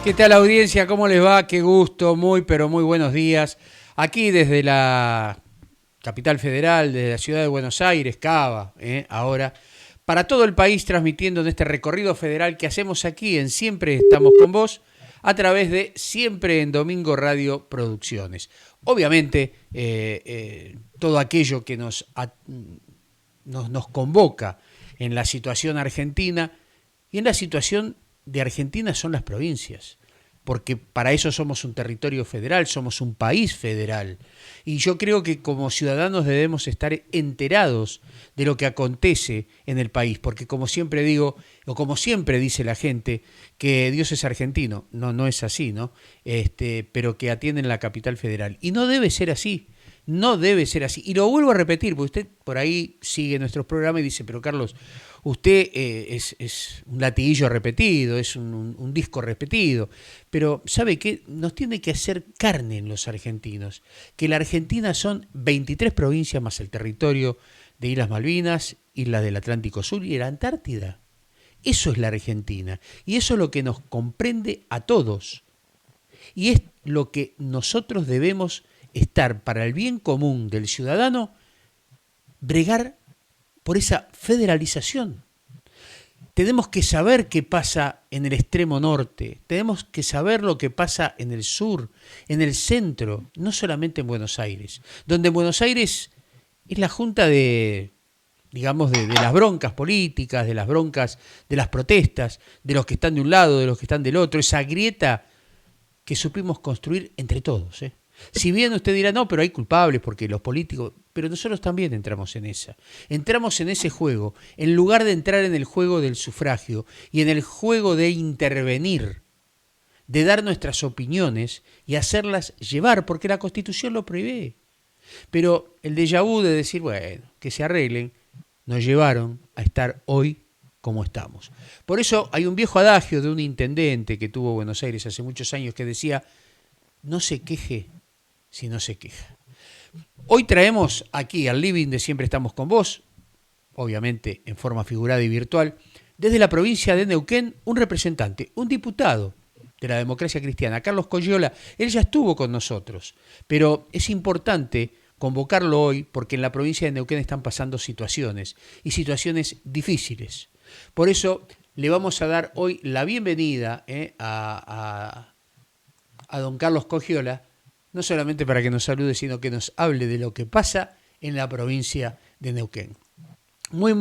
¿Qué tal, audiencia? ¿Cómo les va? Qué gusto, muy pero muy buenos días. Aquí desde la capital federal, desde la ciudad de Buenos Aires, Cava, ahora, para todo el país transmitiendo en este recorrido federal que hacemos aquí en Siempre Estamos con Vos, a través de Siempre en Domingo Radio Producciones. Obviamente, todo aquello que nos convoca en la situación argentina, y en la situación de Argentina son las provincias, porque para eso somos un territorio federal, somos un país federal. Y yo creo que como ciudadanos debemos estar enterados de lo que acontece en el país, porque como siempre digo, o como siempre dice la gente, que Dios es argentino. No, no es así, ¿no? Pero que atienden la capital federal. Y no debe ser así. No debe ser así. Y lo vuelvo a repetir, porque usted por ahí sigue nuestros programas y dice, pero Carlos, usted es un latiguillo repetido, es un disco repetido. Pero, ¿sabe qué? Nos tiene que hacer carne en los argentinos. Que la Argentina son 23 provincias más el territorio de Islas Malvinas, Islas del Atlántico Sur y la Antártida. Eso es la Argentina. Y eso es lo que nos comprende a todos. Y es lo que nosotros debemos estar para el bien común del ciudadano, bregar por esa federalización. Tenemos que saber qué pasa en el extremo norte, tenemos que saber lo que pasa en el sur, en el centro, no solamente en Buenos Aires, donde en Buenos Aires es la junta de, digamos, de las broncas políticas, de las broncas de las protestas, de los que están de un lado, de los que están del otro, esa grieta que supimos construir entre todos, ¿eh? Si bien usted dirá, no, pero hay culpables porque los políticos, pero nosotros también entramos en esa. Entramos en ese juego, en lugar de entrar en el juego del sufragio y en el juego de intervenir, de dar nuestras opiniones y hacerlas llevar, porque la Constitución lo prevé. Pero el déjà vu de decir, bueno, que se arreglen, nos llevaron a estar hoy como estamos. Por eso hay un viejo adagio de un intendente que tuvo Buenos Aires hace muchos años que decía, no se queje si no se queja. Hoy traemos aquí al living de Siempre Estamos con Vos, obviamente en forma figurada y virtual, desde la provincia de Neuquén, un representante, un diputado de la democracia cristiana, Carlos Cogliola. Él ya estuvo con nosotros, pero es importante convocarlo hoy porque en la provincia de Neuquén están pasando situaciones, y situaciones difíciles. Por eso le vamos a dar hoy la bienvenida a don Carlos Cogliola, no solamente para que nos salude, sino que nos hable de lo que pasa en la provincia de Neuquén. Muy,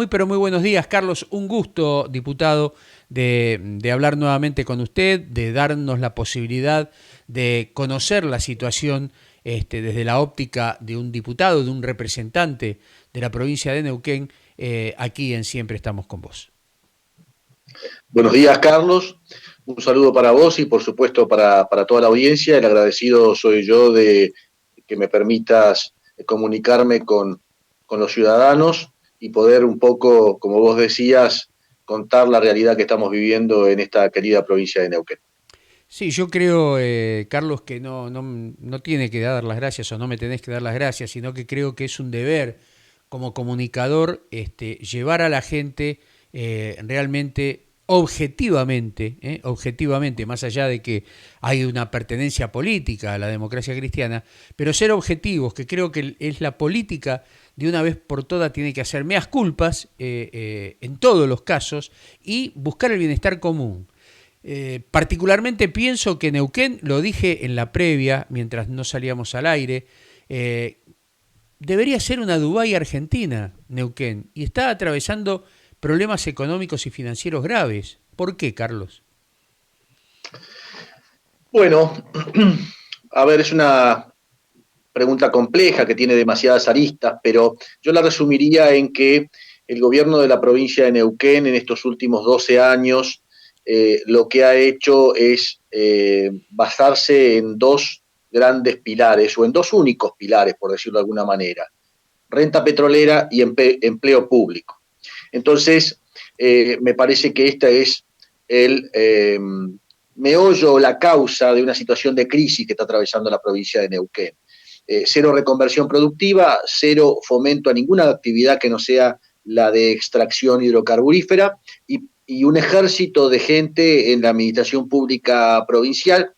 pero muy buenos días, Carlos. Un gusto, diputado, de hablar nuevamente con usted, de darnos la posibilidad de conocer la situación desde la óptica de un diputado, de un representante de la provincia de Neuquén, aquí en Siempre Estamos con Vos. Buenos días, Carlos. Un saludo para vos y, por supuesto, para toda la audiencia. El agradecido soy yo de que me permitas comunicarme con los ciudadanos y poder un poco, como vos decías, contar la realidad que estamos viviendo en esta querida provincia de Neuquén. Sí, yo creo, Carlos, que no tiene que dar las gracias o no me tenés que dar las gracias, sino que creo que es un deber como comunicador llevar a la gente realmente objetivamente, más allá de que hay una pertenencia política a la democracia cristiana, pero ser objetivos, que creo que es la política de una vez por todas tiene que hacer meas culpas en todos los casos y buscar el bienestar común. Particularmente pienso que Neuquén, lo dije en la previa, mientras no salíamos al aire, debería ser una Dubái argentina, Neuquén, y está atravesando problemas económicos y financieros graves. ¿Por qué, Carlos? Bueno, a ver, es una pregunta compleja que tiene demasiadas aristas, pero yo la resumiría en que el gobierno de la provincia de Neuquén en estos últimos 12 años lo que ha hecho es basarse en dos grandes pilares, o en dos únicos pilares, por decirlo de alguna manera: renta petrolera y empleo público. Entonces, me parece que esta es el meollo o la causa de una situación de crisis que está atravesando la provincia de Neuquén. cero reconversión productiva, cero fomento a ninguna actividad que no sea la de extracción hidrocarburífera y un ejército de gente en la administración pública provincial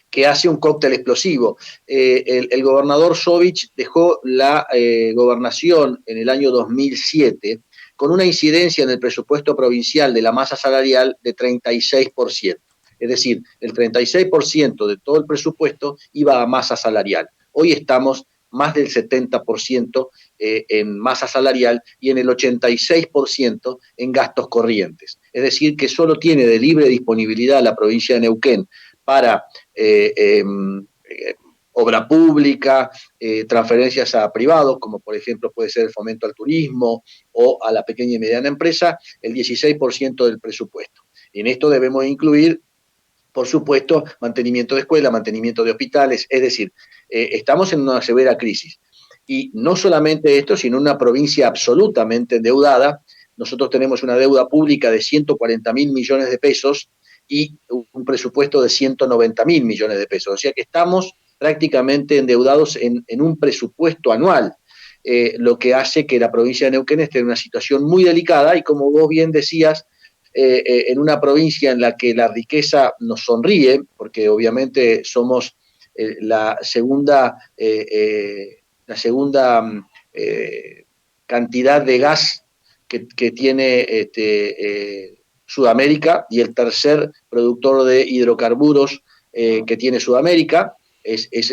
que hace un cóctel explosivo. El gobernador Sovich dejó la gobernación en el año 2007 con una incidencia en el presupuesto provincial de la masa salarial de 36%. Es decir, el 36% de todo el presupuesto iba a masa salarial. Hoy estamos más del 70% en masa salarial y en el 86% en gastos corrientes. Es decir, que solo tiene de libre disponibilidad la provincia de Neuquén para obra pública, transferencias a privados, como por ejemplo puede ser el fomento al turismo o a la pequeña y mediana empresa, el 16% del presupuesto. Y en esto debemos incluir, por supuesto, mantenimiento de escuelas, mantenimiento de hospitales, es decir, estamos en una severa crisis. Y no solamente esto, sino una provincia absolutamente endeudada. Nosotros tenemos una deuda pública de 140.000 millones de pesos y un presupuesto de 190.000 millones de pesos. O sea que estamos prácticamente endeudados en un presupuesto anual, lo que hace que la provincia de Neuquén esté en una situación muy delicada y como vos bien decías, en una provincia en la que la riqueza nos sonríe, porque obviamente somos la segunda cantidad de gas que tiene Sudamérica y el tercer productor de hidrocarburos que tiene Sudamérica.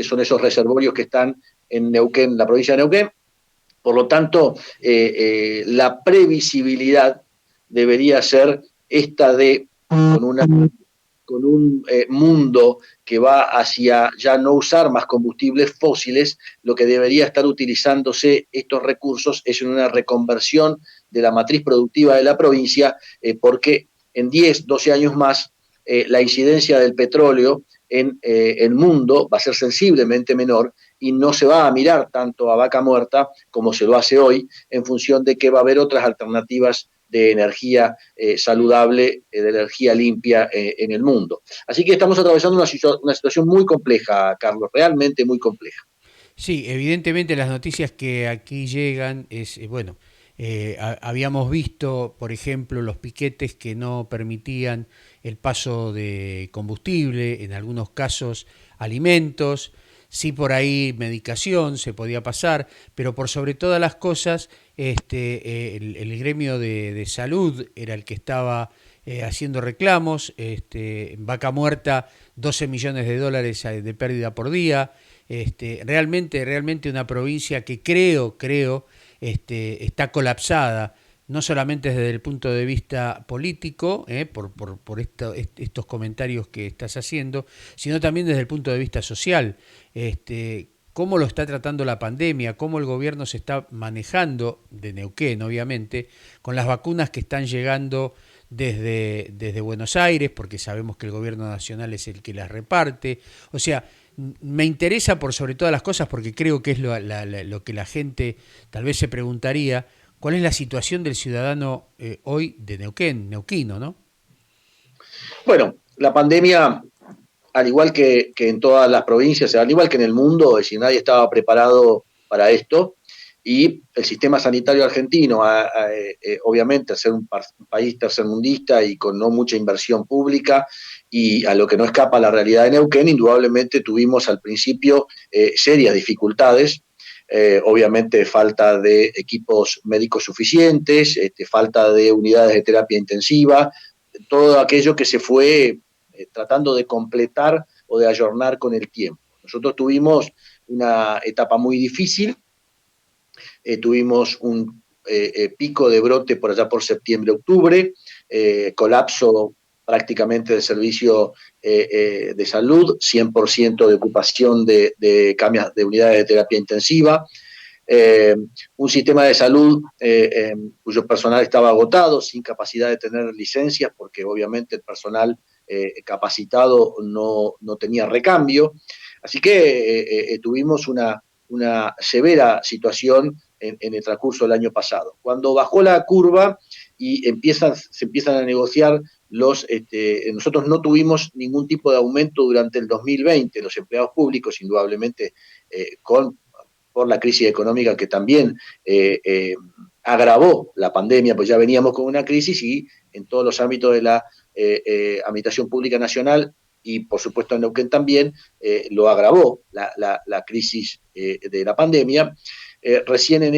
Son esos reservorios que están en Neuquén, la provincia de Neuquén. Por lo tanto, la previsibilidad debería ser esta de, con un mundo que va hacia ya no usar más combustibles fósiles, lo que debería estar utilizándose estos recursos es en una reconversión de la matriz productiva de la provincia, porque en 10, 12 años más la incidencia del petróleo en el mundo va a ser sensiblemente menor y no se va a mirar tanto a vaca muerta como se lo hace hoy, en función de que va a haber otras alternativas de energía saludable, de energía limpia en el mundo. Así que estamos atravesando una situación muy compleja, Carlos, realmente muy compleja. Sí, evidentemente las noticias que aquí llegan es, bueno, habíamos visto, por ejemplo, los piquetes que no permitían el paso de combustible, en algunos casos alimentos, sí por ahí medicación se podía pasar, pero por sobre todas las cosas, el gremio de salud era el que estaba haciendo reclamos, Vaca Muerta, 12 millones de dólares de pérdida por día, realmente una provincia que creo, está colapsada, no solamente desde el punto de vista político, por estos comentarios que estás haciendo, sino también desde el punto de vista social. Cómo lo está tratando la pandemia, cómo el gobierno se está manejando, de Neuquén obviamente, con las vacunas que están llegando desde Buenos Aires, porque sabemos que el gobierno nacional es el que las reparte. O sea, me interesa por sobre todas las cosas porque creo que es lo que la gente tal vez se preguntaría, ¿cuál es la situación del ciudadano hoy de Neuquén, neuquino, ¿no? Bueno, la pandemia, al igual que en todas las provincias, al igual que en el mundo, es decir, nadie estaba preparado para esto y el sistema sanitario argentino, obviamente, al ser un país tercermundista y con no mucha inversión pública y a lo que no escapa la realidad de Neuquén, indudablemente tuvimos al principio serias dificultades. Obviamente falta de equipos médicos suficientes, falta de unidades de terapia intensiva, todo aquello que se fue tratando de completar o de ayornar con el tiempo. Nosotros tuvimos una etapa muy difícil, tuvimos un pico de brote por allá por septiembre-octubre, colapso prácticamente del servicio de salud, 100% de ocupación de unidades de terapia intensiva, eh, un sistema de salud cuyo personal estaba agotado, sin capacidad de tener licencias, porque obviamente el personal capacitado no tenía recambio. Así que tuvimos una severa situación en el transcurso del año pasado. Cuando bajó la curva, y se empiezan a negociar nosotros no tuvimos ningún tipo de aumento durante el 2020, los empleados públicos, indudablemente, por la crisis económica que también agravó la pandemia, pues ya veníamos con una crisis y en todos los ámbitos de la administración pública nacional y por supuesto en Neuquén también, lo agravó la crisis de la pandemia. Recién en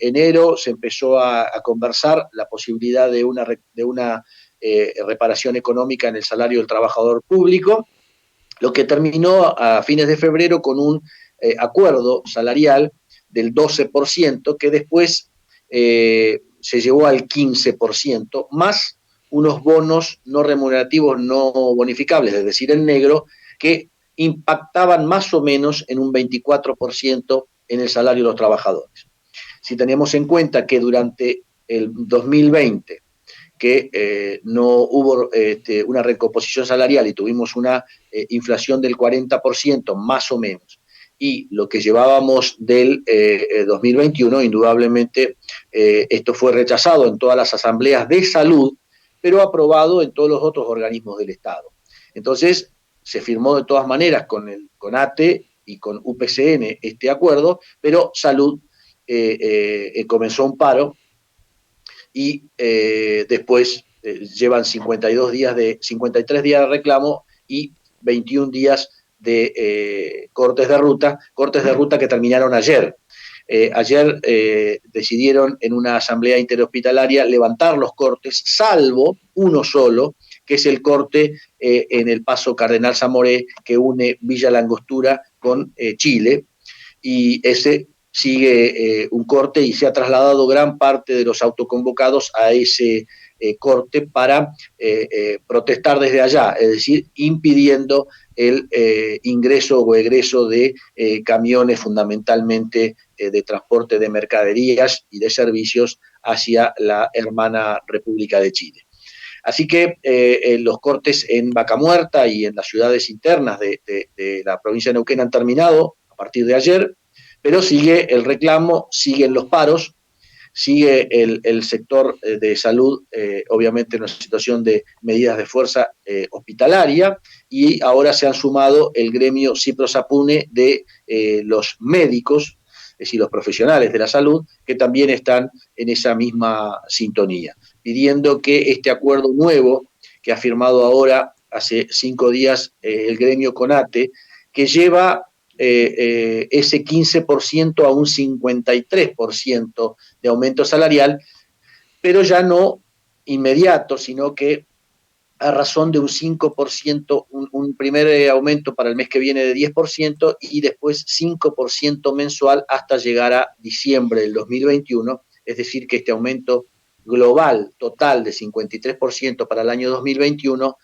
enero se empezó a conversar la posibilidad de una reparación económica en el salario del trabajador público, lo que terminó a fines de febrero con un acuerdo salarial del 12%, que después se llevó al 15%, más unos bonos no remunerativos, no bonificables, es decir, en negro, que impactaban más o menos en un 24% en el salario de los trabajadores. Si tenemos en cuenta que durante el 2020 que no hubo una recomposición salarial y tuvimos una inflación del 40% más o menos, y lo que llevábamos del 2021, indudablemente esto fue rechazado en todas las asambleas de salud, pero aprobado en todos los otros organismos del Estado. Entonces, se firmó de todas maneras con ATE y con UPCN este acuerdo, pero salud comenzó un paro y después llevan 53 días de reclamo y 21 días de cortes de ruta que terminaron ayer. Ayer decidieron en una asamblea interhospitalaria levantar los cortes, salvo uno solo, que es el corte en el paso Cardenal Zamoré que une Villa La Angostura con Chile, y ese sigue un corte y se ha trasladado gran parte de los autoconvocados a ese corte para protestar desde allá, es decir, impidiendo el ingreso o egreso de camiones fundamentalmente de transporte de mercaderías y de servicios hacia la hermana República de Chile. Así que los cortes en Vaca Muerta y en las ciudades internas de la provincia de Neuquén han terminado a partir de ayer, pero sigue el reclamo, siguen los paros, sigue el sector de salud, obviamente en una situación de medidas de fuerza hospitalaria, y ahora se han sumado el gremio CIPRO-SAPUNE de los médicos, es decir, los profesionales de la salud, que también están en esa misma sintonía, pidiendo que este acuerdo nuevo que ha firmado ahora hace 5 días el gremio CONATE, que lleva ese 15% a un 53% de aumento salarial, pero ya no inmediato, sino que a razón de un 5%, un primer aumento para el mes que viene de 10% y después 5% mensual hasta llegar a diciembre del 2021, es decir, que este aumento global total de 53% para el año 2021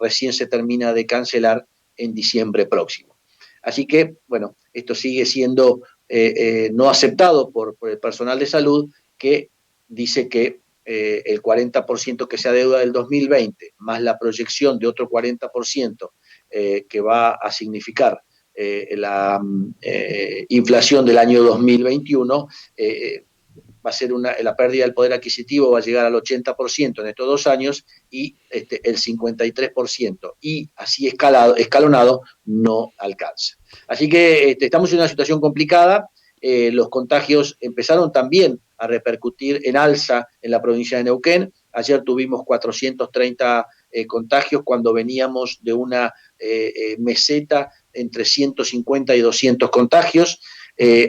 recién se termina de cancelar en diciembre próximo. Así que, bueno, esto sigue siendo no aceptado por el personal de salud, que dice que el 40% que se adeuda del 2020, más la proyección de otro 40% que va a significar la inflación del año 2021, va a ser la pérdida del poder adquisitivo va a llegar al 80% en estos 2 años y el 53%, y así escalonado no alcanza. Así que estamos en una situación complicada. Los contagios empezaron también a repercutir en alza en la provincia de Neuquén. Ayer tuvimos 430 contagios cuando veníamos de una meseta entre 150 y 200 contagios.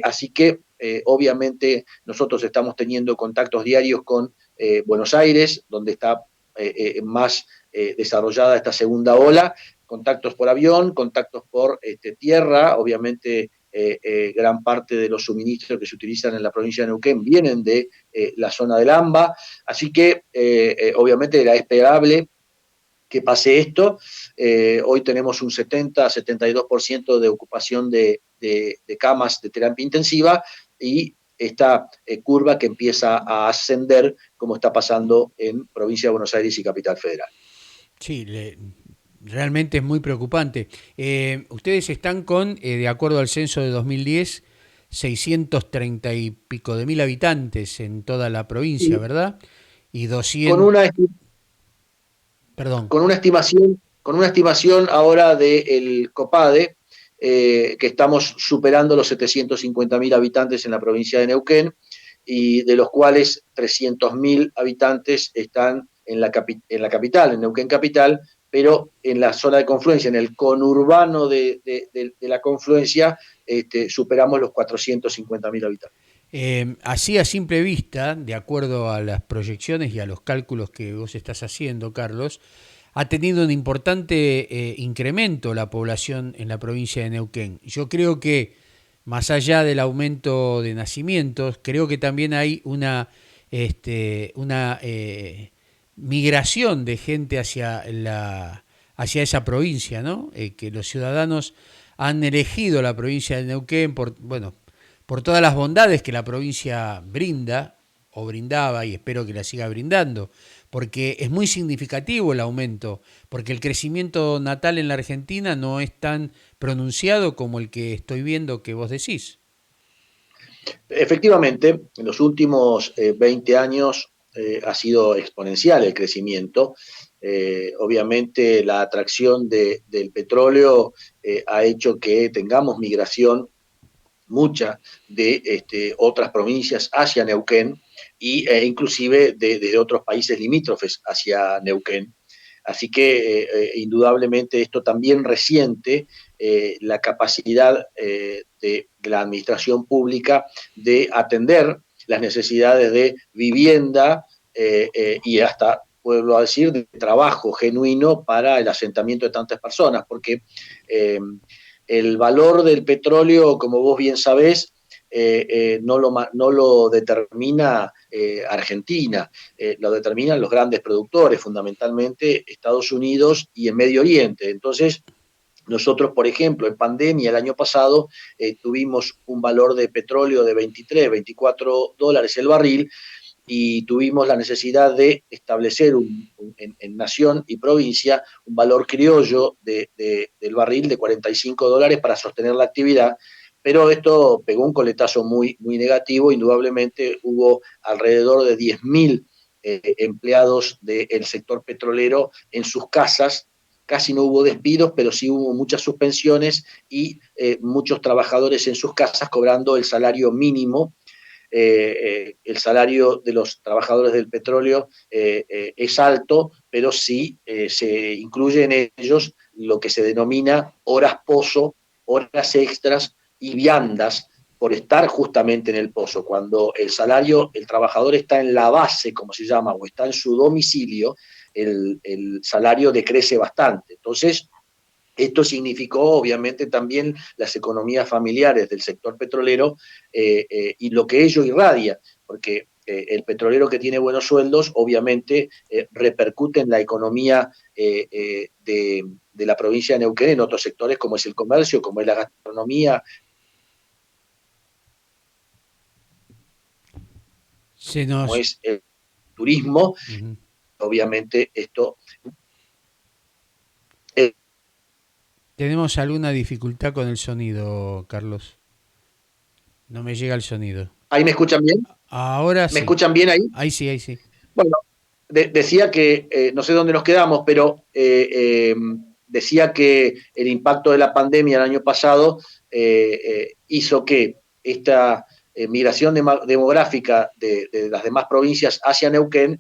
Así que obviamente nosotros estamos teniendo contactos diarios con Buenos Aires, donde está más desarrollada esta segunda ola, contactos por avión, contactos por tierra, obviamente gran parte de los suministros que se utilizan en la provincia de Neuquén vienen de la zona del AMBA, así que obviamente era esperable que pase esto. Hoy tenemos un 70-72% de ocupación de camas de terapia intensiva y esta curva que empieza a ascender como está pasando en provincia de Buenos Aires y Capital Federal. Sí, realmente es muy preocupante. Ustedes están con, de acuerdo al censo de 2010, 630 y pico de mil habitantes en toda la provincia, Sí, ¿verdad? y Con 200, una, perdón. con una estimación ahora del COPADE, que estamos superando los 750.000 habitantes en la provincia de Neuquén, y de los cuales 300.000 habitantes están en la capital, en Neuquén capital, pero en la zona de confluencia, en el conurbano de la confluencia, superamos los 450.000 habitantes. Así a simple vista, de acuerdo a las proyecciones y a los cálculos que vos estás haciendo, Carlos, ha tenido un importante incremento la población en la provincia de Neuquén. Yo creo que, más allá del aumento de nacimientos, creo que también hay una migración de gente hacia esa provincia, ¿no? Que los ciudadanos han elegido la provincia de Neuquén por todas las bondades que la provincia brinda o brindaba y espero que la siga brindando, porque es muy significativo el aumento, porque el crecimiento natal en la Argentina no es tan pronunciado como el que estoy viendo que vos decís. Efectivamente, en los últimos 20 años ha sido exponencial el crecimiento. Obviamente la atracción del petróleo ha hecho que tengamos migración mucha de otras provincias hacia Neuquén inclusive desde otros países limítrofes hacia Neuquén. Así que indudablemente esto también resiente la capacidad de la administración pública de atender las necesidades de vivienda y hasta, puedo decir, de trabajo genuino para el asentamiento de tantas personas, porque el valor del petróleo, como vos bien sabés, no lo determina Argentina, lo determinan los grandes productores, fundamentalmente Estados Unidos y el Medio Oriente. Entonces, nosotros, por ejemplo, en pandemia el año pasado tuvimos un valor de petróleo de 23, $24 el barril, y tuvimos la necesidad de establecer en nación y provincia un valor criollo del barril de $45 para sostener la actividad, pero esto pegó un coletazo muy negativo. Indudablemente hubo alrededor de 10.000 empleados del sector petrolero en sus casas. Casi no hubo despidos, pero sí hubo muchas suspensiones y muchos trabajadores en sus casas cobrando el salario mínimo. El salario de los trabajadores del petróleo es alto, pero sí se incluye en ellos lo que se denomina horas pozo, horas extras y viandas por estar justamente en el pozo. Cuando el salario, el trabajador está en la base, como se llama, o está en su domicilio, el salario decrece bastante. Entonces, esto significó obviamente también las economías familiares del sector petrolero y lo que ello irradia, porque el petrolero que tiene buenos sueldos obviamente repercute en la economía de la provincia de Neuquén en otros sectores como es el comercio, como es la gastronomía. Se Como nos... es el turismo. Uh-huh. Obviamente esto... Eh, Tenemos alguna dificultad con el sonido, Carlos. No me llega el sonido. ¿Ahí me escuchan bien? Ahora ¿Me sí. escuchan bien ahí? Ahí sí, ahí sí. Bueno, decía que, no sé dónde nos quedamos, pero decía que el impacto de la pandemia el año pasado hizo que esta migración demográfica de las demás provincias hacia Neuquén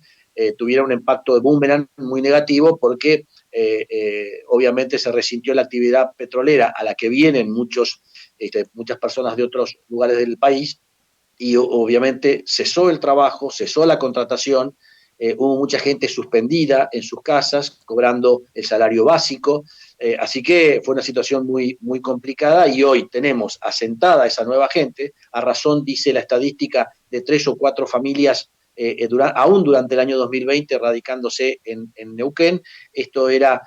tuviera un impacto de boomerang muy negativo, porque obviamente se resintió la actividad petrolera a la que vienen muchas personas de otros lugares del país, y obviamente cesó el trabajo, cesó la contratación. Hubo mucha gente suspendida en sus casas, cobrando el salario básico. Así que fue una situación muy complicada, y hoy tenemos asentada esa nueva gente, a razón, dice la estadística, de 3 o 4 familias aún durante el año 2020 radicándose en Neuquén. Esto era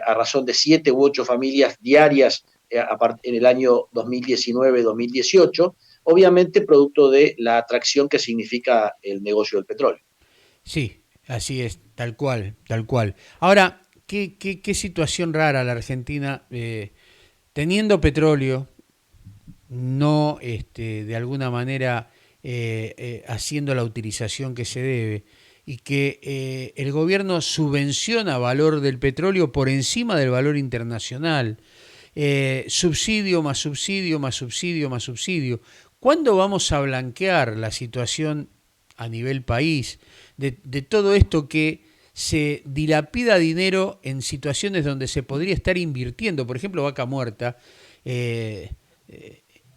a razón de 7 u 8 familias diarias en el año 2019-2018, obviamente producto de la atracción que significa el negocio del petróleo. Sí, así es, tal cual, tal cual. Ahora, qué situación rara la Argentina, teniendo petróleo, no de alguna manera haciendo la utilización que se debe. y que el gobierno subvenciona valor del petróleo por encima del valor internacional. Subsidio más subsidio más subsidio más subsidio. ¿Cuándo vamos a blanquear la situación a nivel país de todo esto que se dilapida dinero en situaciones donde se podría estar invirtiendo? Por ejemplo, Vaca Muerta eh,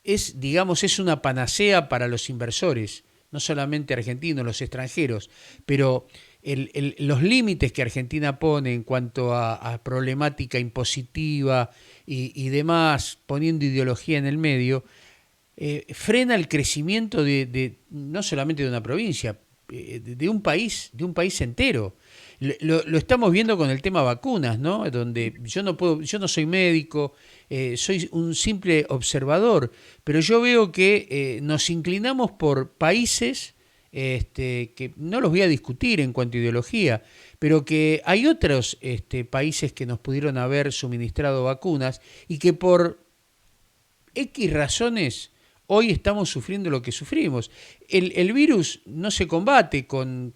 es, digamos, es una panacea para los inversores, no solamente argentinos, los extranjeros, pero los límites que Argentina pone en cuanto a problemática impositiva y demás, poniendo ideología en el medio, frena el crecimiento no solamente de una provincia, de un país entero. Lo estamos viendo con el tema vacunas, ¿no? Donde yo no puedo, yo no soy médico, soy un simple observador, pero yo veo que nos inclinamos por países que no los voy a discutir en cuanto a ideología, pero que hay otros países que nos pudieron haber suministrado vacunas y que por X razones hoy estamos sufriendo lo que sufrimos. El virus no se combate con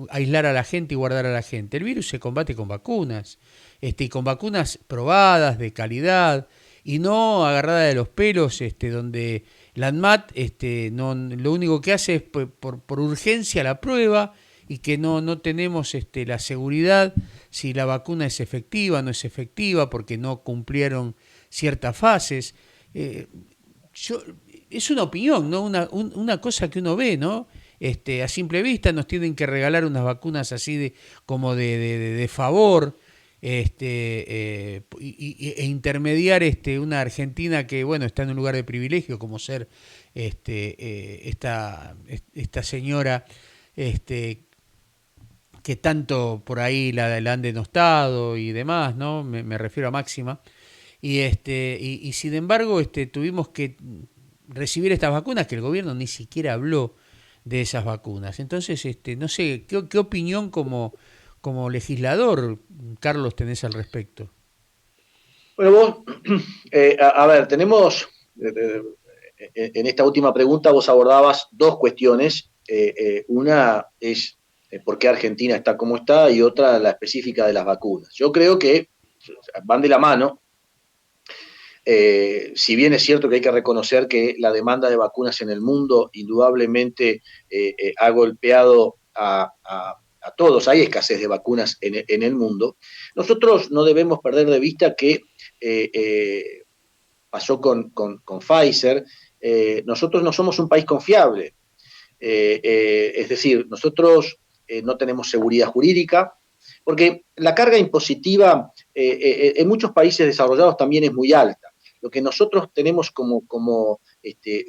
aislar a la gente y guardar a la gente. El virus se combate con vacunas, y con vacunas probadas, de calidad, y no agarrada de los pelos, donde la ANMAT no, lo único que hace es por urgencia la prueba y que no tenemos la seguridad si la vacuna es efectiva o no es efectiva porque no cumplieron ciertas fases. Eh, yo, es una opinión, ¿no? Una cosa que uno ve, ¿no? A simple vista nos tienen que regalar unas vacunas así como de favor, e intermediar una Argentina que, bueno, está en un lugar de privilegio, como ser esta señora que tanto por ahí la han denostado y demás, ¿no? Me refiero a Máxima. Y sin embargo tuvimos que recibir estas vacunas que el gobierno ni siquiera habló de esas vacunas. Entonces, no sé, ¿qué opinión como legislador, Carlos, tenés al respecto? Bueno, vos, a ver, tenemos, en esta última pregunta vos abordabas dos cuestiones. Una es por qué Argentina está como está y otra la específica de las vacunas. Yo creo que van de la mano. Si bien es cierto que hay que reconocer que la demanda de vacunas en el mundo indudablemente ha golpeado a todos, hay escasez de vacunas en el mundo, nosotros no debemos perder de vista que pasó con Pfizer, nosotros no somos un país confiable, es decir, nosotros no tenemos seguridad jurídica, porque la carga impositiva en muchos países desarrollados también es muy alta. Lo que nosotros tenemos como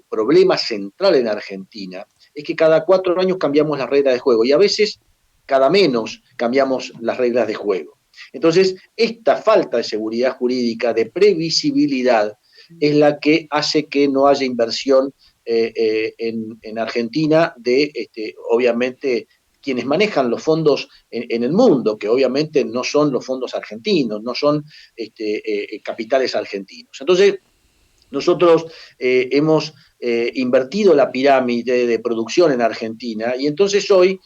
problema central en Argentina es que cada 4 años cambiamos las reglas de juego y a veces cada menos cambiamos las reglas de juego. Entonces, esta falta de seguridad jurídica, de previsibilidad, es la que hace que no haya inversión en Argentina obviamente, quienes manejan los fondos en el mundo, que obviamente no son los fondos argentinos, no son capitales argentinos. Entonces, nosotros hemos invertido la pirámide de producción en Argentina y entonces hoy,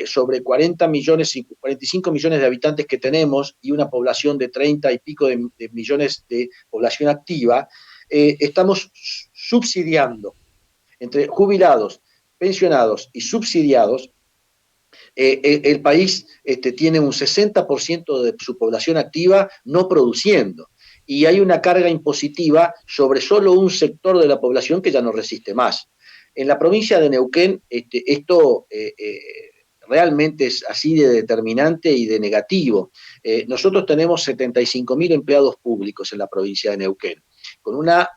sobre 40 millones, 45 millones de habitantes que tenemos y una población de 30 y pico de millones de población activa, estamos subsidiando entre jubilados, pensionados y subsidiados. El país tiene un 60% de su población activa no produciendo y hay una carga impositiva sobre solo un sector de la población que ya no resiste más. En la provincia de Neuquén esto realmente es así de determinante y de negativo. Nosotros tenemos 75.000 empleados públicos en la provincia de Neuquén. Con una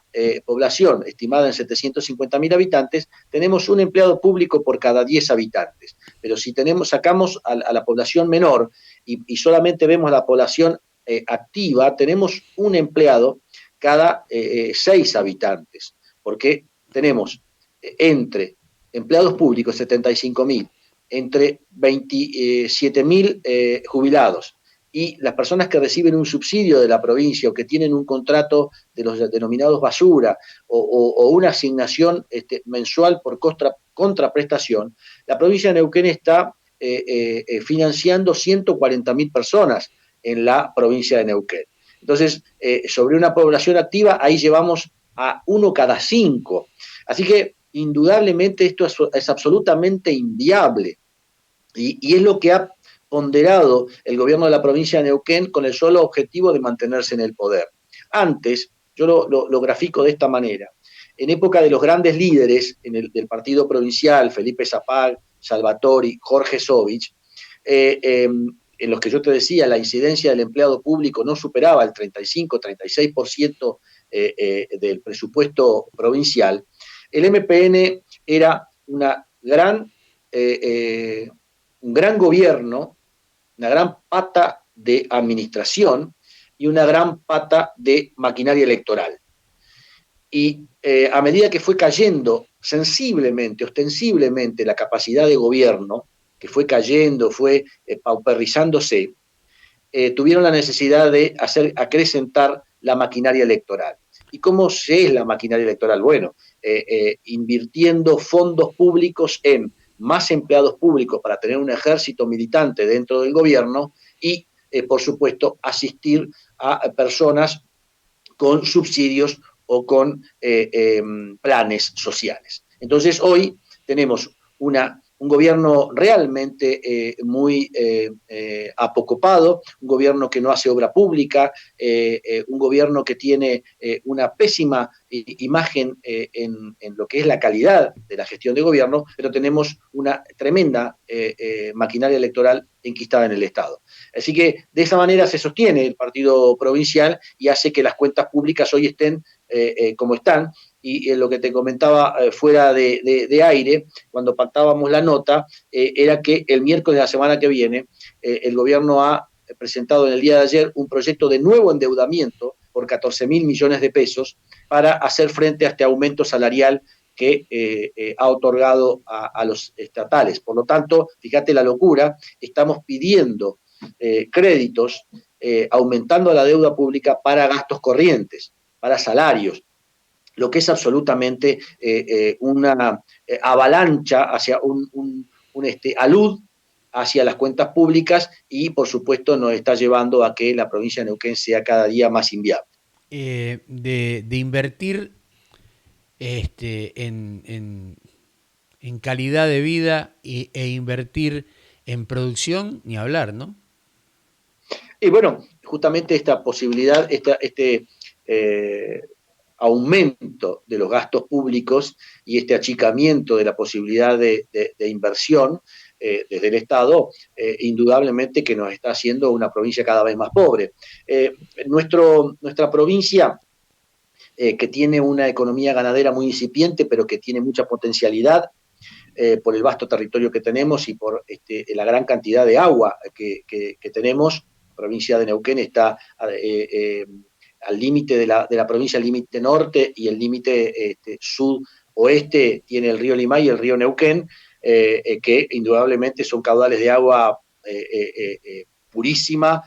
población estimada en 750.000 habitantes, tenemos un empleado público por cada 10 habitantes. Pero si sacamos a la población menor y solamente vemos la población activa, tenemos un empleado cada 6 habitantes, porque tenemos entre empleados públicos 75.000, entre 27.000 jubilados, y las personas que reciben un subsidio de la provincia o que tienen un contrato de los denominados basura o una asignación mensual por contraprestación, la provincia de Neuquén está financiando 140.000 personas en la provincia de Neuquén. Entonces, sobre una población activa, ahí llevamos a 1 cada 5. Así que, indudablemente, esto es absolutamente inviable. Y es lo que ha ponderado el gobierno de la provincia de Neuquén con el solo objetivo de mantenerse en el poder. Antes, yo lo grafico de esta manera. En época de los grandes líderes del partido provincial, Felipe Zapag, Salvatori, Jorge Sovich, en los que yo te decía, la incidencia del empleado público no superaba el 35-36% del presupuesto provincial, el MPN era una un gran gobierno, una gran pata de administración y una gran pata de maquinaria electoral. Y a medida que fue cayendo sensiblemente, ostensiblemente, la capacidad de gobierno, que fue cayendo, fue pauperrizándose, tuvieron la necesidad de hacer acrecentar la maquinaria electoral. ¿Y cómo se es la maquinaria electoral? Bueno, invirtiendo fondos públicos en más empleados públicos para tener un ejército militante dentro del gobierno y, por supuesto, asistir a personas con subsidios o con planes sociales. Entonces, hoy tenemos un gobierno realmente muy apocopado, un gobierno que no hace obra pública, un gobierno que tiene una pésima imagen en lo que es la calidad de la gestión de gobierno, pero tenemos una tremenda maquinaria electoral enquistada en el Estado. Así que de esa manera se sostiene el partido provincial y hace que las cuentas públicas hoy estén como están. Y lo que te comentaba fuera de aire, cuando pactábamos la nota, era que el miércoles de la semana que viene el gobierno ha presentado en el día de ayer un proyecto de nuevo endeudamiento por 14.000 millones de pesos para hacer frente a este aumento salarial que ha otorgado a los estatales. Por lo tanto, fíjate la locura, estamos pidiendo créditos, aumentando la deuda pública para gastos corrientes, para salarios, lo que es absolutamente una avalancha hacia un alud hacia las cuentas públicas y, por supuesto, nos está llevando a que la provincia de Neuquén sea cada día más inviable. De invertir en calidad de vida e invertir en producción, ni hablar, ¿no? Y bueno, justamente esta posibilidad, aumento de los gastos públicos y este achicamiento de la posibilidad de inversión desde el Estado, indudablemente que nos está haciendo una provincia cada vez más pobre. Nuestra provincia, que tiene una economía ganadera muy incipiente, pero que tiene mucha potencialidad, por el vasto territorio que tenemos y por la gran cantidad de agua que tenemos. La provincia de Neuquén está al límite de la provincia, el límite norte y el límite sudoeste tiene el río Limay y el río Neuquén, que indudablemente son caudales de agua purísima,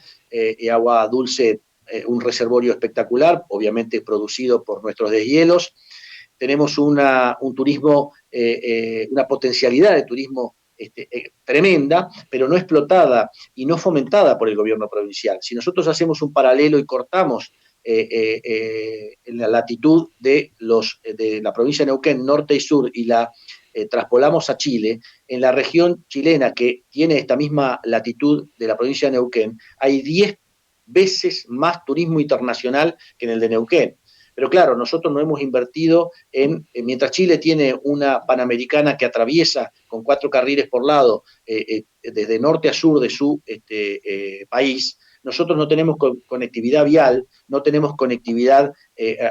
agua dulce, un reservorio espectacular, obviamente producido por nuestros deshielos. Tenemos un turismo, una potencialidad de turismo tremenda, pero no explotada y no fomentada por el gobierno provincial. Si nosotros hacemos un paralelo y cortamos en la latitud de la provincia de Neuquén, norte y sur, y la traspolamos a Chile, en la región chilena que tiene esta misma latitud de la provincia de Neuquén, hay 10 veces más turismo internacional que en el de Neuquén. Pero claro, nosotros no hemos invertido mientras Chile tiene una Panamericana que atraviesa con 4 carriles por lado, desde norte a sur de su país, nosotros no tenemos conectividad vial, no tenemos conectividad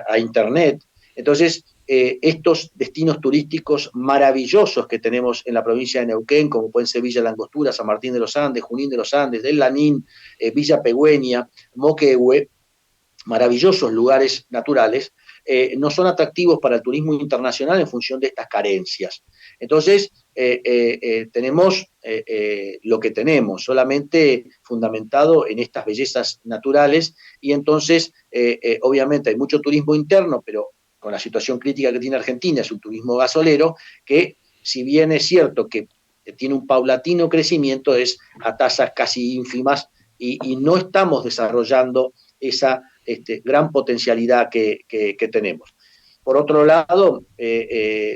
a Internet. Entonces, estos destinos turísticos maravillosos que tenemos en la provincia de Neuquén, como pueden ser Villa Langostura, San Martín de los Andes, Junín de los Andes, El Lanín, Villa Pegüeña, Moquehue, maravillosos lugares naturales, no son atractivos para el turismo internacional en función de estas carencias. Entonces, tenemos lo que tenemos, solamente fundamentado en estas bellezas naturales, y entonces, obviamente, hay mucho turismo interno, pero con la situación crítica que tiene Argentina, es un turismo gasolero, que si bien es cierto que tiene un paulatino crecimiento, es a tasas casi ínfimas y no estamos desarrollando esa gran potencialidad que tenemos. Por otro lado,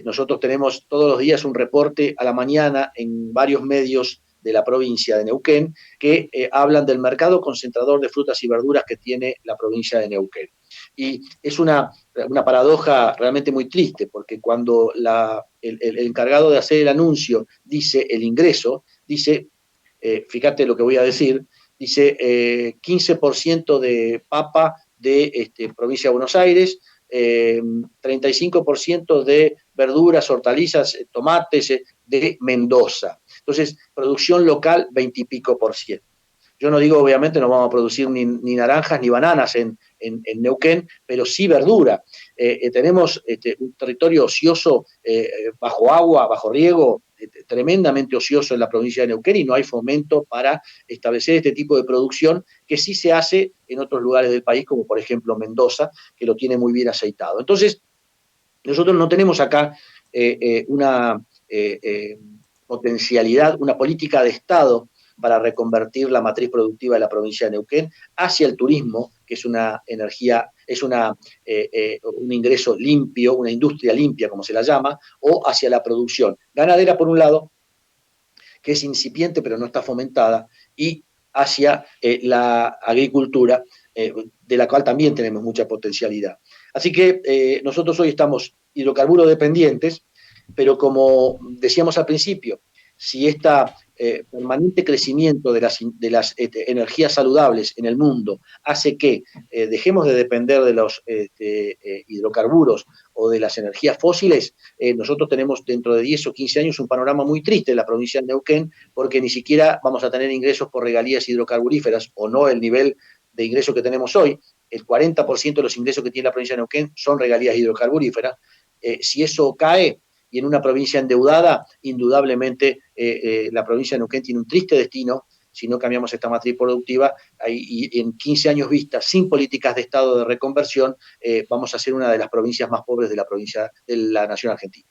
nosotros tenemos todos los días un reporte a la mañana en varios medios de la provincia de Neuquén que hablan del mercado concentrador de frutas y verduras que tiene la provincia de Neuquén. Y es una paradoja realmente muy triste, porque cuando el encargado de hacer el anuncio dice el ingreso, dice, fíjate lo que voy a decir, dice 15% de papa de provincia de Buenos Aires, 35% de verduras, hortalizas, tomates de Mendoza. Entonces, producción local, 20 y pico por ciento. Yo no digo, obviamente, no vamos a producir ni naranjas ni bananas en Neuquén, pero sí verdura. Tenemos un territorio ocioso bajo agua, bajo riego, tremendamente ocioso en la provincia de Neuquén y no hay fomento para establecer este tipo de producción que sí se hace en otros lugares del país, como por ejemplo Mendoza, que lo tiene muy bien aceitado. Entonces, nosotros no tenemos acá una potencialidad, una política de Estado para reconvertir la matriz productiva de la provincia de Neuquén hacia el turismo, que es una energía, es un ingreso limpio, una industria limpia, como se la llama, o hacia la producción ganadera, por un lado, que es incipiente pero no está fomentada, y hacia la agricultura, de la cual también tenemos mucha potencialidad. Así que nosotros hoy estamos hidrocarburos dependientes, pero como decíamos al principio, si este permanente crecimiento de las energías saludables en el mundo hace que dejemos de depender de los hidrocarburos o de las energías fósiles, nosotros tenemos dentro de 10 o 15 años un panorama muy triste en la provincia de Neuquén, porque ni siquiera vamos a tener ingresos por regalías hidrocarburíferas, o no el nivel de ingreso que tenemos hoy. El 40% de los ingresos que tiene la provincia de Neuquén son regalías hidrocarburíferas. Si eso cae, y en una provincia endeudada, indudablemente la provincia de Neuquén tiene un triste destino si no cambiamos esta matriz productiva, y en 15 años vista, sin políticas de Estado de reconversión, vamos a ser una de las provincias más pobres de la provincia de la nación argentina.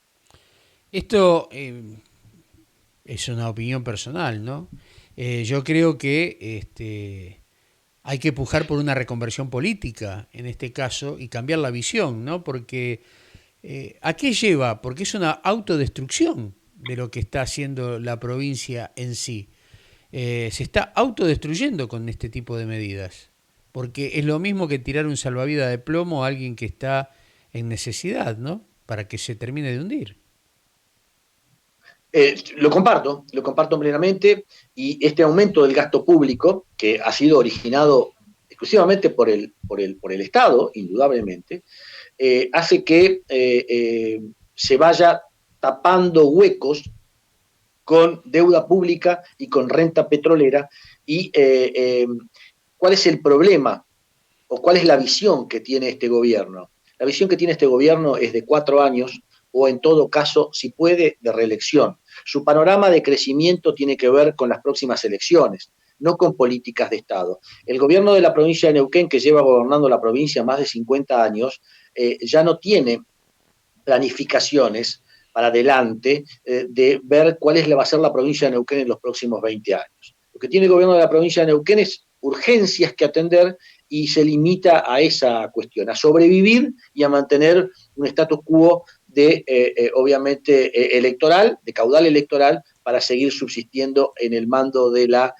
Esto es una opinión personal, ¿no? Yo creo que hay que pujar por una reconversión política en este caso y cambiar la visión, ¿no? Porque ¿a qué lleva? Porque es una autodestrucción de lo que está haciendo la provincia en sí. Se está autodestruyendo con este tipo de medidas. Porque es lo mismo que tirar un salvavidas de plomo a alguien que está en necesidad, ¿no? Para que se termine de hundir. Lo comparto plenamente, y este aumento del gasto público, que ha sido originado exclusivamente por el Estado, indudablemente, hace que se vaya tapando huecos con deuda pública y con renta petrolera. Y ¿cuál es el problema o cuál es la visión que tiene este gobierno? La visión que tiene este gobierno es de 4 años o, en todo caso, si puede, de reelección. Su panorama de crecimiento tiene que ver con las próximas elecciones, no con políticas de Estado. El gobierno de la provincia de Neuquén, que lleva gobernando la provincia más de 50 años, ya no tiene planificaciones para adelante de ver cuál va a ser la provincia de Neuquén en los próximos 20 años. Lo que tiene el gobierno de la provincia de Neuquén es urgencias que atender, y se limita a esa cuestión, a sobrevivir y a mantener un status quo obviamente, electoral, de caudal electoral, para seguir subsistiendo en el mando de la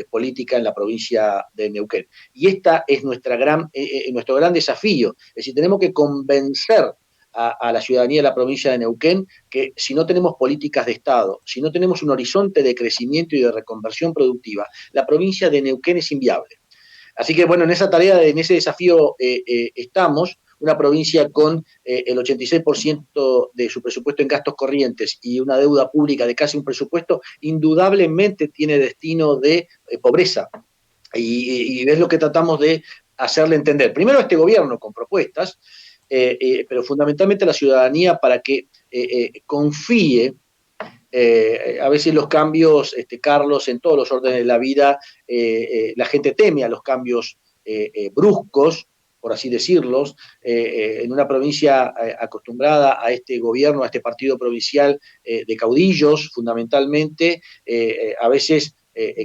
política en la provincia de Neuquén. Y esta es nuestro gran desafío. Es decir, tenemos que convencer a la ciudadanía de la provincia de Neuquén que si no tenemos políticas de Estado, si no tenemos un horizonte de crecimiento y de reconversión productiva, la provincia de Neuquén es inviable. Así que, bueno, en esa tarea, en ese desafío estamos. Una provincia con el 86% de su presupuesto en gastos corrientes y una deuda pública de casi un presupuesto, indudablemente tiene destino de pobreza. Y es lo que tratamos de hacerle entender. Primero a este gobierno con propuestas, pero fundamentalmente a la ciudadanía, para que confíe. A veces los cambios, Carlos, en todos los órdenes de la vida, la gente teme a los cambios bruscos, por así decirlo, en una provincia acostumbrada a este gobierno, a este partido provincial de caudillos, fundamentalmente, a veces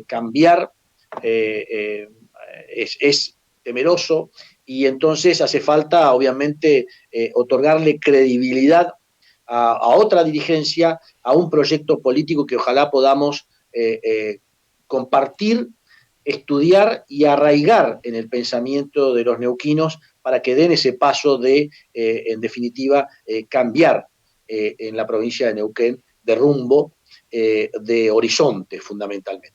cambiar es temeroso y entonces hace falta, obviamente, otorgarle credibilidad otra dirigencia, a un proyecto político que ojalá podamos compartir, estudiar y arraigar en el pensamiento de los neuquinos para que den ese paso de, en definitiva, cambiar en la provincia de Neuquén de rumbo, de horizonte fundamentalmente.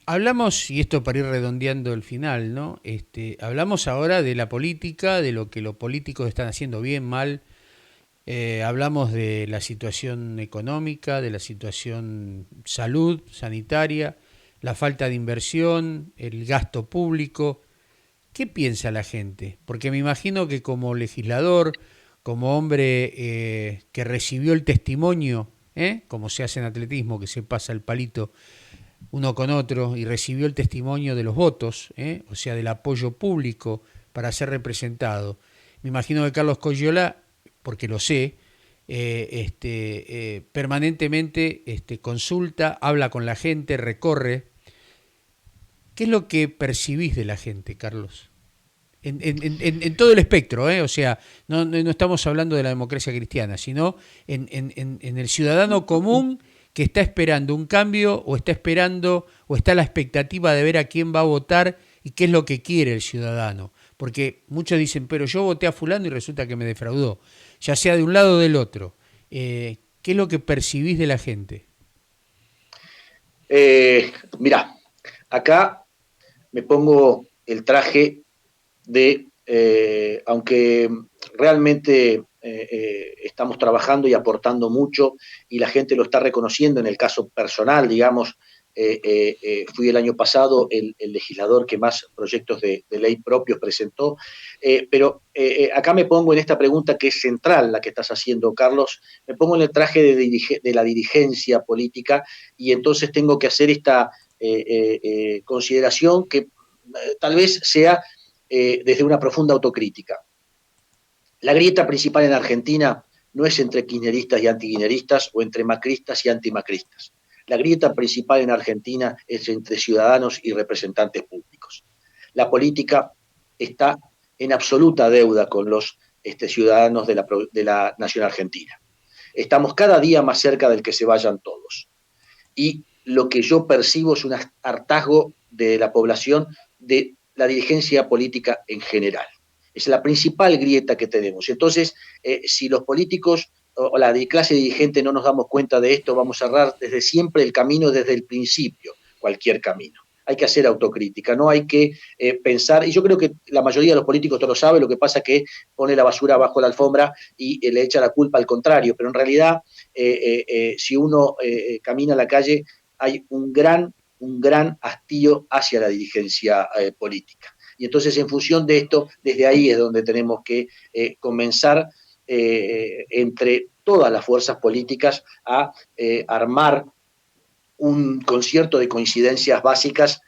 Hablamos, y esto para ir redondeando el final, ¿no? Hablamos ahora de la política, de lo que los políticos están haciendo bien, mal. Hablamos de la situación económica, de la situación salud, sanitaria, la falta de inversión, el gasto público. ¿Qué piensa la gente? Porque me imagino que como legislador, como hombre que recibió el testimonio, como se hace en atletismo, que se pasa el palito uno con otro y recibió el testimonio de los votos, o sea, del apoyo público para ser representado. Me imagino que Carlos Coyola, porque lo sé, permanentemente consulta, habla con la gente, recorre. ¿Qué es lo que percibís de la gente, Carlos? En todo el espectro, o sea, no estamos hablando de la democracia cristiana, sino en el ciudadano común que está esperando un cambio o está esperando o está a la expectativa de ver a quién va a votar y qué es lo que quiere el ciudadano. Porque muchos dicen, pero yo voté a fulano y resulta que me defraudó, ya sea de un lado o del otro. ¿Qué es lo que percibís de la gente? Mirá, acá me pongo el traje de, aunque realmente estamos trabajando y aportando mucho y la gente lo está reconociendo en el caso personal, digamos, fui el año pasado el legislador que más proyectos de ley propios presentó, pero acá me pongo en esta pregunta que es central, la que estás haciendo, Carlos, me pongo en el traje de la dirigencia política y entonces tengo que hacer esta consideración que tal vez sea desde una profunda autocrítica. La grieta principal en Argentina no es entre kirchneristas y antikirchneristas o entre macristas y antimacristas. La grieta principal en Argentina es entre ciudadanos y representantes públicos. La política está en absoluta deuda con los ciudadanos de la nación argentina. Estamos cada día más cerca del que se vayan todos. Y lo que yo percibo es un hartazgo de la población de la dirigencia política en general. Es la principal grieta que tenemos. Entonces, si los políticos o la clase dirigente no nos damos cuenta de esto, vamos a cerrar desde siempre el camino, desde el principio, cualquier camino. Hay que hacer autocrítica, no hay que pensar, y yo creo que la mayoría de los políticos todo lo sabe, lo que pasa es que pone la basura bajo la alfombra y le echa la culpa al contrario, pero en realidad si uno camina a la calle hay un gran hastío hacia la dirigencia política. Y entonces, en función de esto, desde ahí es donde tenemos que comenzar entre todas las fuerzas políticas a armar un concierto de coincidencias básicas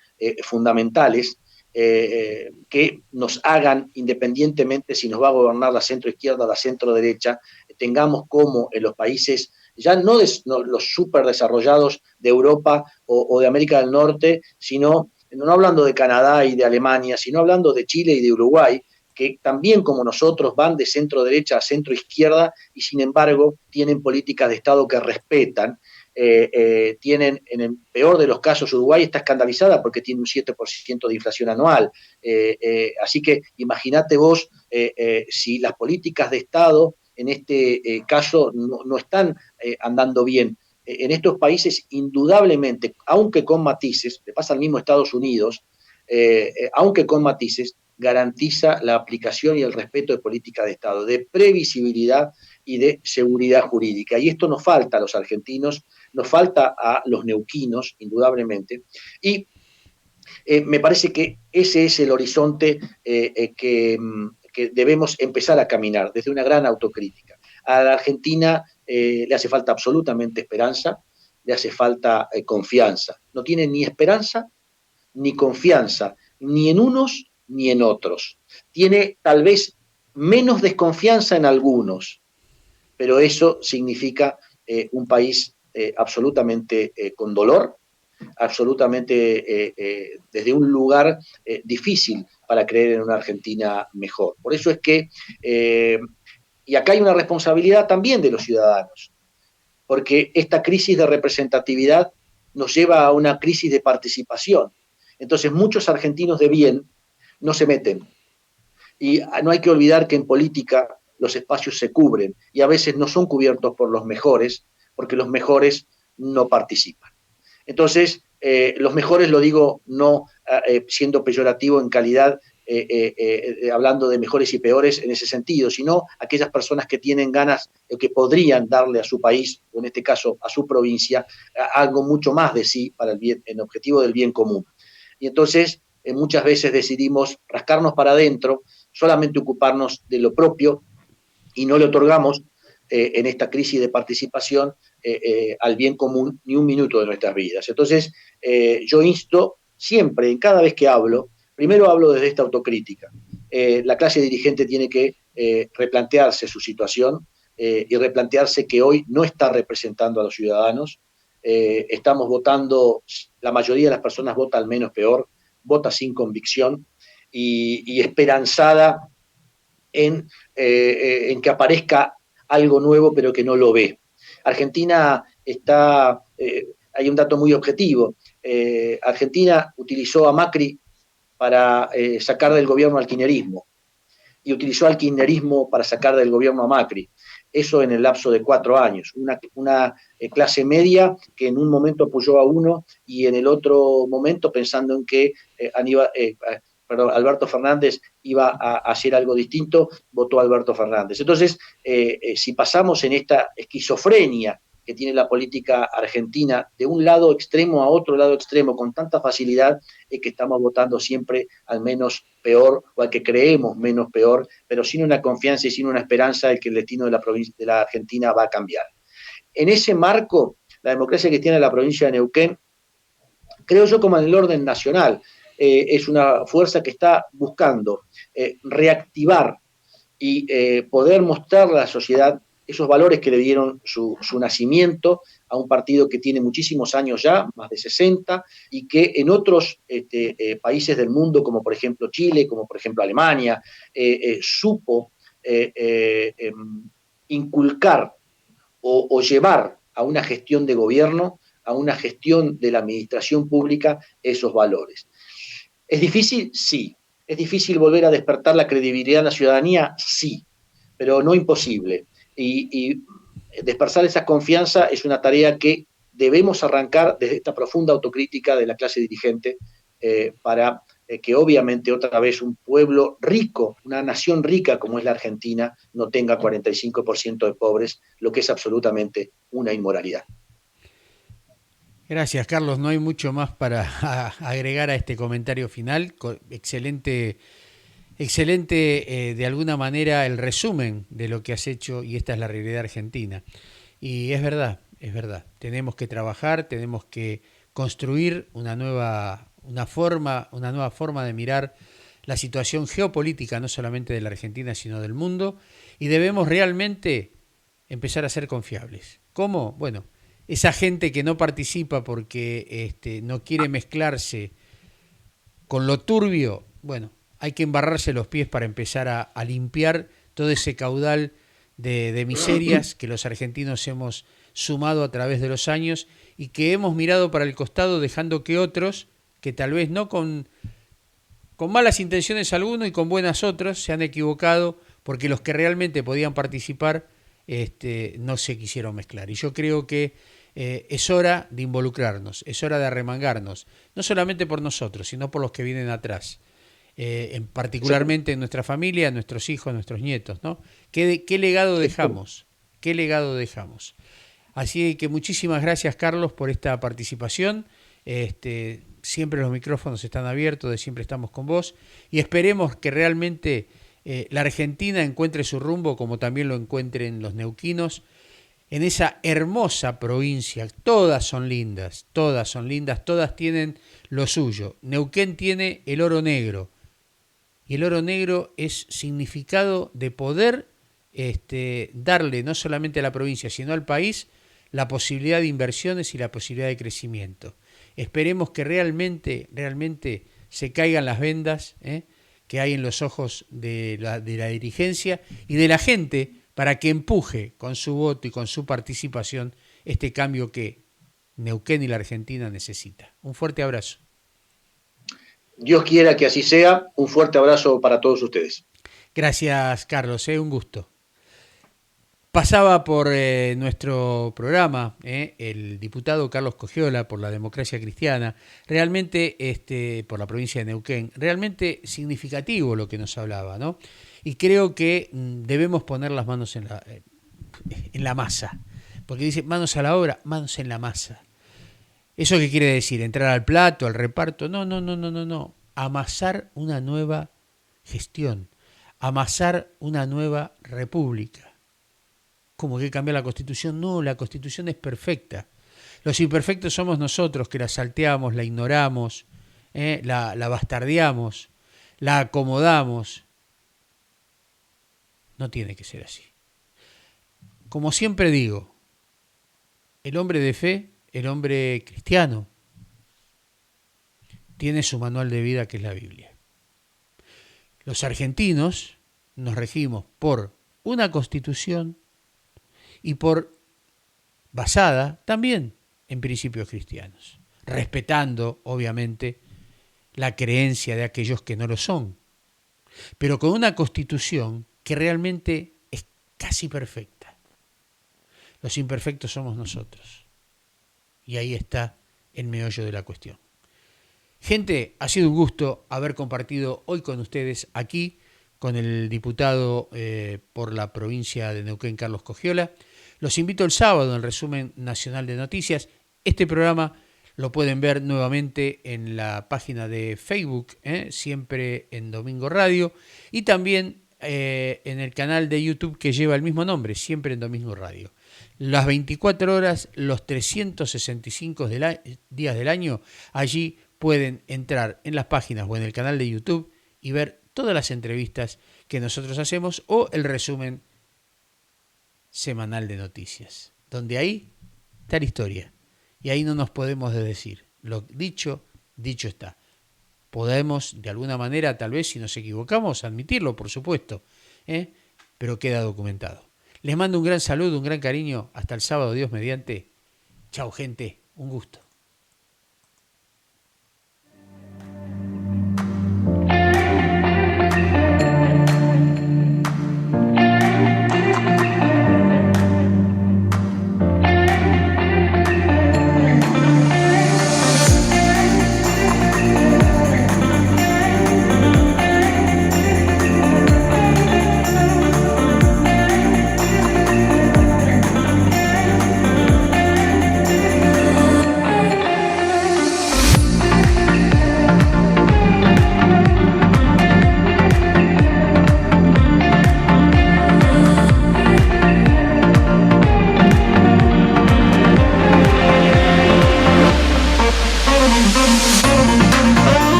fundamentales que nos hagan, independientemente si nos va a gobernar la centro-izquierda o la centro-derecha, tengamos como en los países ya no los superdesarrollados de Europa o de América del Norte, sino no hablando de Canadá y de Alemania, sino hablando de Chile y de Uruguay, que también como nosotros van de centro derecha a centro izquierda y sin embargo tienen políticas de Estado que respetan. Tienen, en el peor de los casos, Uruguay está escandalizada porque tiene un 7% de inflación anual. Así que imagínate vos si las políticas de Estado en este caso no están andando bien. En estos países, indudablemente, aunque con matices, le pasa al mismo Estados Unidos, aunque con matices, garantiza la aplicación y el respeto de políticas de Estado, de previsibilidad y de seguridad jurídica. Y esto nos falta a los argentinos, nos falta a los neuquinos, indudablemente, y me parece que ese es el horizonte que debemos empezar a caminar desde una gran autocrítica. A la Argentina le hace falta absolutamente esperanza, le hace falta confianza. No tiene ni esperanza ni confianza, ni en unos ni en otros. Tiene tal vez menos desconfianza en algunos, pero eso significa un país absolutamente con dolor, absolutamente desde un lugar difícil para creer en una Argentina mejor. Por eso es que, y acá hay una responsabilidad también de los ciudadanos, porque esta crisis de representatividad nos lleva a una crisis de participación. Entonces muchos argentinos de bien no se meten. Y no hay que olvidar que en política los espacios se cubren y a veces no son cubiertos por los mejores, porque los mejores no participan. Entonces, los mejores lo digo no siendo peyorativo en calidad, hablando de mejores y peores en ese sentido, sino aquellas personas que tienen ganas, que podrían darle a su país, o en este caso a su provincia, algo mucho más de sí para el bien, en objetivo del bien común. Y entonces, muchas veces decidimos rascarnos para adentro, solamente ocuparnos de lo propio y no le otorgamos en esta crisis de participación al bien común ni un minuto de nuestras vidas. Entonces, yo insto siempre, en cada vez que hablo, primero hablo desde esta autocrítica. La clase dirigente tiene que replantearse su situación y replantearse que hoy no está representando a los ciudadanos. Estamos votando, la mayoría de las personas vota al menos peor, vota sin convicción y esperanzada en que aparezca algo nuevo, pero que no lo ve. Argentina está, hay un dato muy objetivo, Argentina utilizó a Macri para sacar del gobierno al kirchnerismo y utilizó al kirchnerismo para sacar del gobierno a Macri. Eso en el lapso de 4 años. Una clase media que en un momento apoyó a uno y en el otro momento, pensando en que Alberto Fernández iba a hacer algo distinto, votó a Alberto Fernández. Entonces, si pasamos en esta esquizofrenia que tiene la política argentina de un lado extremo a otro lado extremo con tanta facilidad, es que estamos votando siempre al menos peor o al que creemos menos peor, pero sin una confianza y sin una esperanza de que el destino de la Argentina va a cambiar. En ese marco, la democracia cristiana de la provincia de Neuquén, creo yo como en el orden nacional, es una fuerza que está buscando reactivar y poder mostrar a la sociedad esos valores que le dieron su nacimiento a un partido que tiene muchísimos años ya, más de 60, y que en otros países del mundo, como por ejemplo Chile, como por ejemplo Alemania, supo inculcar o llevar a una gestión de gobierno, a una gestión de la administración pública, esos valores. ¿Es difícil? Sí. ¿Es difícil volver a despertar la credibilidad en la ciudadanía? Sí, pero no imposible. Y dispersar esa confianza es una tarea que debemos arrancar desde esta profunda autocrítica de la clase dirigente para que obviamente otra vez un pueblo rico, una nación rica como es la Argentina, no tenga 45% de pobres, lo que es absolutamente una inmoralidad. Gracias, Carlos. No hay mucho más para agregar a este comentario final. Excelente, excelente, de alguna manera, el resumen de lo que has hecho y esta es la realidad argentina. Y es verdad, es verdad. Tenemos que trabajar, tenemos que construir una nueva forma de mirar la situación geopolítica, no solamente de la Argentina, sino del mundo, y debemos realmente empezar a ser confiables. ¿Cómo? Bueno, esa gente que no participa porque no quiere mezclarse con lo turbio, bueno, hay que embarrarse los pies para empezar a limpiar todo ese caudal de miserias que los argentinos hemos sumado a través de los años y que hemos mirado para el costado dejando que otros, que tal vez no con malas intenciones algunos y con buenas otros, se han equivocado porque los que realmente podían participar no se quisieron mezclar. Y yo creo que es hora de involucrarnos, es hora de arremangarnos, no solamente por nosotros, sino por los que vienen atrás, particularmente en nuestra familia, en nuestros hijos, nuestros nietos, ¿no? ¿Qué legado dejamos? ¿Qué legado dejamos? Así que muchísimas gracias, Carlos, por esta participación. Siempre los micrófonos están abiertos, siempre estamos con vos y esperemos que realmente la Argentina encuentre su rumbo como también lo encuentren los neuquinos en esa hermosa provincia. Todas son lindas, todas tienen lo suyo. Neuquén tiene el oro negro, Y el oro negro es significado de poder darle no solamente a la provincia, sino al país la posibilidad de inversiones y la posibilidad de crecimiento. Esperemos que realmente se caigan las vendas que hay en los ojos de la dirigencia y de la gente para que empuje con su voto y con su participación este cambio que Neuquén y la Argentina necesita. Un fuerte abrazo. Dios quiera que así sea. Un fuerte abrazo para todos ustedes. Gracias, Carlos. Un gusto. Pasaba por nuestro programa el diputado Carlos Cogiola por la Democracia Cristiana, realmente por la provincia de Neuquén, realmente significativo lo que nos hablaba, ¿no? Y creo que debemos poner las manos en la masa, porque dice manos a la obra, manos en la masa. ¿Eso qué quiere decir? ¿Entrar al plato, al reparto? No. Amasar una nueva gestión, amasar una nueva república. ¿Cómo que cambiar la Constitución? No, la Constitución es perfecta. Los imperfectos somos nosotros que la salteamos, la ignoramos, la bastardeamos, la acomodamos. No tiene que ser así. Como siempre digo, el hombre de fe, el hombre cristiano, tiene su manual de vida que es la Biblia. Los argentinos nos regimos por una Constitución y basada también en principios cristianos, respetando, obviamente, la creencia de aquellos que no lo son, pero con una Constitución que realmente es casi perfecta. Los imperfectos somos nosotros. Y ahí está el meollo de la cuestión. Gente, ha sido un gusto haber compartido hoy con ustedes aquí con el diputado por la provincia de Neuquén, Carlos Cogiola. Los invito el sábado en el resumen nacional de noticias. Este programa lo pueden ver nuevamente en la página de Facebook, siempre en Domingo Radio, y también en el canal de YouTube que lleva el mismo nombre, siempre en Domingo Radio. Las 24 horas, los 365 días del año, allí pueden entrar en las páginas o en el canal de YouTube y ver todas las entrevistas que nosotros hacemos o el resumen semanal de noticias, donde ahí está la historia y ahí no nos podemos desdecir. Lo dicho está. Podemos de alguna manera, tal vez si nos equivocamos, admitirlo, por supuesto, pero queda documentado. Les mando un gran saludo, un gran cariño. Hasta el sábado, Dios mediante. Chau, gente. Un gusto.